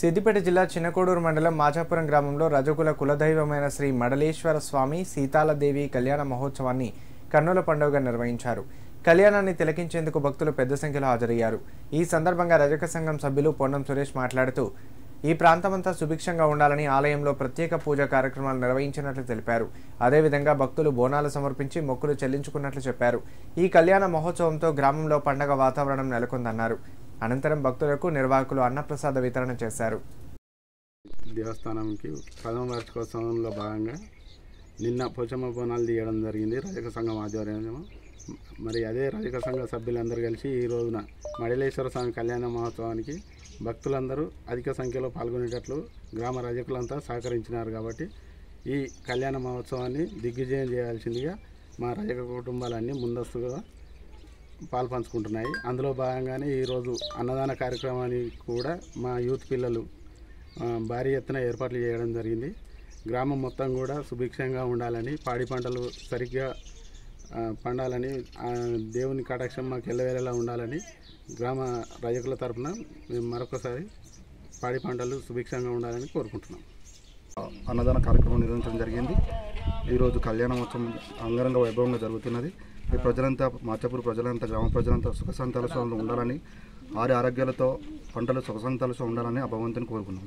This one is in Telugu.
సిద్దిపేట జిల్లా చిన్నకోడూరు మండలం మాచాపురం గ్రామంలో రజకుల కులదైవమైన శ్రీ మడలేశ్వర స్వామి సీతాలదేవి కళ్యాణ మహోత్సవాన్ని కన్నుల పండుగగా నిర్వహించారు. కళ్యాణాన్ని తిలకించేందుకు భక్తులు పెద్ద సంఖ్యలో హాజరయ్యారు. ఈ సందర్భంగా రజక సంఘం సభ్యులు పొన్నం సురేష్ మాట్లాడుతూ ఈ ప్రాంతమంతా సుభిక్షంగా ఉండాలని ఆలయంలో ప్రత్యేక పూజా కార్యక్రమాలు నిర్వహించినట్లు తెలిపారు. అదేవిధంగా భక్తులు బోనాలు సమర్పించి మొక్కులు చెల్లించుకున్నట్లు చెప్పారు. ఈ కళ్యాణ మహోత్సవంతో గ్రామంలో పండగ వాతావరణం నెలకొందన్నారు. అనంతరం భక్తులకు నిర్వాహకులు అన్నప్రసాద వితరణ చేశారు. దేవస్థానంకి ప్రథమ వార్షికోత్సవంలో భాగంగా నిన్న పోచమ్మ బోనాలు తీయడం జరిగింది రజక సంఘం ఆధ్వర్యంలో. మరి అదే రజక సంఘ సభ్యులందరూ కలిసి ఈ రోజున మడలేశ్వర స్వామి కళ్యాణ మహోత్సవానికి భక్తులందరూ అధిక సంఖ్యలో పాల్గొనేటట్లు గ్రామ రజకులంతా సహకరించినారు. కాబట్టి ఈ కళ్యాణ మహోత్సవాన్ని దిగ్విజయం చేయాల్సిందిగా మా రజక కుటుంబాలన్నీ ముందస్తుగా పాల్పంచుకుంటున్నాయి. అందులో భాగంగానే ఈరోజు అన్నదాన కార్యక్రమాన్ని కూడా మా యూత్ పిల్లలు భారీ ఎత్తున ఏర్పాట్లు చేయడం జరిగింది. గ్రామం మొత్తం కూడా సుభిక్షంగా ఉండాలని, పాడి పంటలు సరిగ్గా పండాలని, దేవుని కటాక్షం మాకు ఎల్లవేళలా ఉండాలని గ్రామ రజకుల తరఫున మేము మరొకసారి పాడి పంటలు సుభిక్షంగా ఉండాలని కోరుకుంటున్నాం. అన్నదాన కార్యక్రమం నిర్వహించడం జరిగింది. ఈరోజు కళ్యాణోత్సవం అంగరంగ వైభవంగా జరుగుతున్నది. ఈ ప్రజలంతా, మాచాపూర్ ప్రజలంతా, గ్రామ ప్రజలంతా సుఖ సంతోషాలు ఉండాలని, ఆరోగ్యాలతో పంటలు సుఖ సంతోషాలు ఉండాలని ఆ భగవంతుని కోరుకున్నాం.